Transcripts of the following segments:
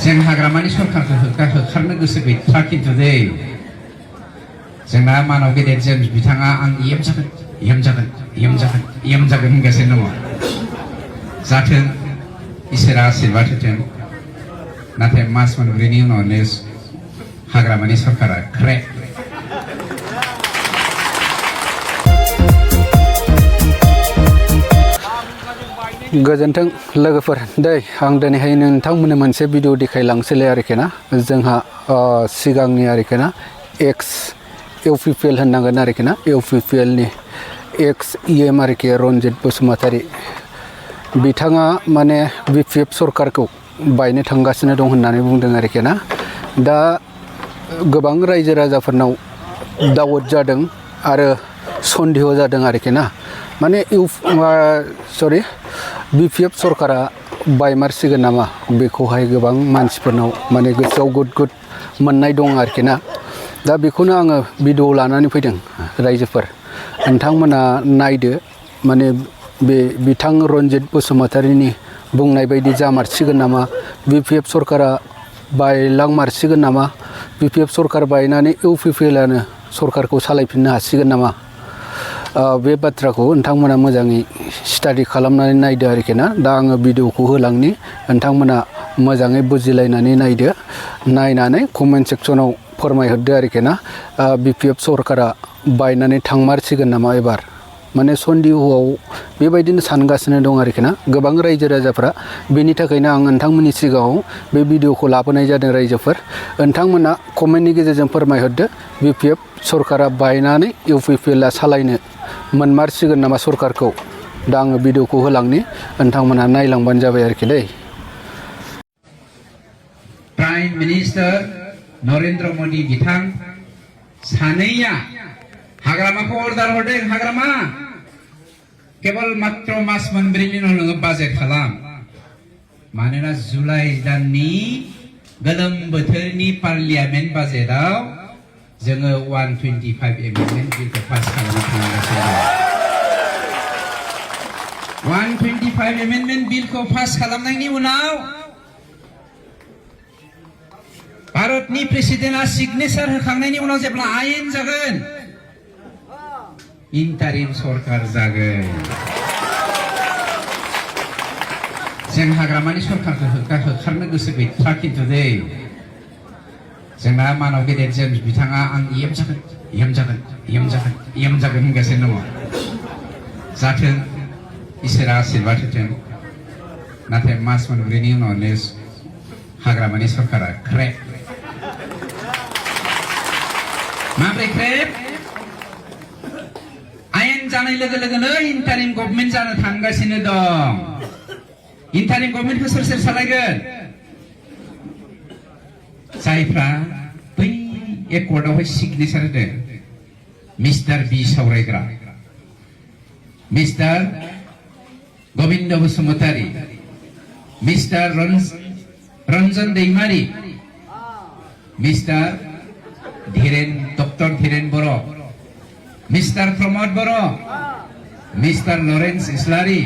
जों हाग्रामानि सरकारखौ होखारनो गोसो गैथारा खिन्थु दै जोंना मानाव गेदेर जों बिथाङा आं इएम जागोन होनगासिनो दङ जाथों इसोरा आशीर्बाद होथों नाथाय मास मोनब्रैनि उनावनो हाग्रामानि सरकारा क्रेक गोजोन्थों लोगोफोर दै आं दिनैहाय नोंथांमोननो मोनसे भिडिअ देखायलांसैलाय आरोखि ना जोंहा सिगांनि आरोखि ना एक्स इउपिपिएल होननांगोन आरोखि ना इउपिपिएलनि एक्स इएम आरोखि रनजित बसुमतारी बिथाङा माने बिपिएफ सरकारखौ बायनो थांगासिनो दं होननानै बुंदों आरोखि ना दा गोबां रायजो राजाफोरनाव दावत जादों आरो सन्देह जादों आरोखि ना माने बिपिएफ सरकारा बायमारसिगोन नामा बेखौहाय गोबां मानसिफोरनाव माने गोसोआव गुद मोननाय दं आरोखि ना दा बेखौनो आङो भिडिअ लानानै फैदों रायजोफोर नोंथांमोना नायदो माने बे बिथां रनजित बसुमतारीनि बुंनाय बायदि जामारसिगोन नामा बिपिएफ सरकारा बायलांमारसिगोन नामा बिपिएफ सरकार बायनानै इउपिपिएलआनो सरकारखौ सालायफिननो हासिगोन नामा बे बाथ्राखौ नोंथांमोना मोजाङै स्टाडि खालामनानै नायदो आरोखि ना दा आङो भिडिअखौ होलांनि नोंथांमोना मोजाङै बुजिलायनानै नायदो नायनानै कमेन्ट सेक्सनाव फोरमायहरदो आरोखि ना बिपिएफ सरकारा बायनानै थांमारसिगोन नामा एबार माने सन्देहआव बेबायदिनो सानगासिनो दं आरोखि ना गोबां रायजो राजाफ्रा बेनि थाखायनो आं नोंथांमोननि सिगाङाव बे भिडिअखौ लाबोनाय जादों रायजोफोर नोंथांमोना कमेन्टनि गेजेरजों फोरमायहरदो बिपिएफ सरकारा बायनानै इउपिपिएलआ सालायनो मोनमारसिगोन नामा सरकारखौ दा आङो भिडिअखौ होलांनि नोंथांमोना नायलांबानो जाबाय आरोखि दै प्राइम मिनिस्टार नरेन्द्र मोदी बिथां सानैया हाग्रामाखौ अर्डार हरदों हाग्रामा केवल मात्र मास मोनब्रैनि उनाव नोङो बाजेट खालाम मानोना जुलाइ दाननि गोलोम बोथोरनि पार्लियामेन्ट बाजेटआव जोङो 125 एमेन्डमेन्ट बिलखौ पास खालामनो थांगासिनो दं 125 एमेन्डमेन्ट बिलखौ पास खालामनायनि उनाव भारतनि प्रेसिडेन्टआ सिगनेचार होखांनायनि उनाव जेब्ला आयेन जागोन इन्टारिम सरकार जागोन जों हाग्रामानि सरकारखौ होखारनो गोसो गैथारा खिन्थु दै जोंना मानाव गेदेर जों बिथाङा आं इएम जागोन होनगासिनो दङ जाथों इसोरा आशीर्बाद होथों नाथाय मास मोनब्रैनि उनावनो हाग्रामानि सरकारा क्रेक माब्रै क्रेक आयेन जानाय लोगो लोगोनो इन्टारिम गभर्नमेन्ट जानो थांगासिनो दं इन्टारिम गभर्नमेन्टखौ सोर सालायगोन जायफ्रा बै एकर्डआवहाय सिगनेचार होदों मिस्टार बि सावरायग्रा mister Govind Basumatary mister Ranjan Daimary mister doctor Dhiren Boro' mister Pramod Boro' mister Lawrence Islary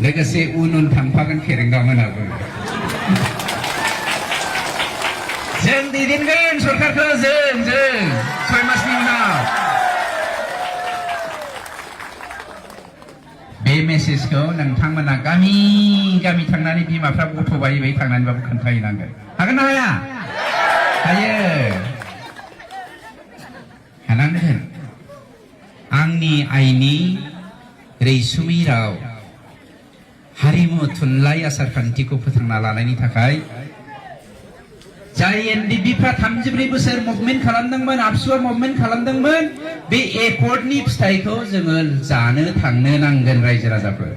लोगोसे उन थांफागोन फेरेंगा मोनाबो जों दैदेनगोन सरकारखौ जों 6 मासनि उनाव बे मेसेजखौ नोंथांमोना गामि गामि थांनानै बिमाफ्रा गथ' बायै थांनानैबाबो खोन्थाहैनांगोन हागोन ना हाया हायो हानांगोन आंनि आइनि रैसुमै राव हारिमु थुनलाइ आसार खान्थिखौ फोथांना लानायनि थाखाय जाय एनडिपिफ्रा 34 बोसोर मुभमेन्ट खालामदोंमोन आबसुआ मुभमेन्ट खालामदोंमोन बे एकर्डनि फिथाइखौ जोङो जानो थांनो नांगोन रायजो राजाफोर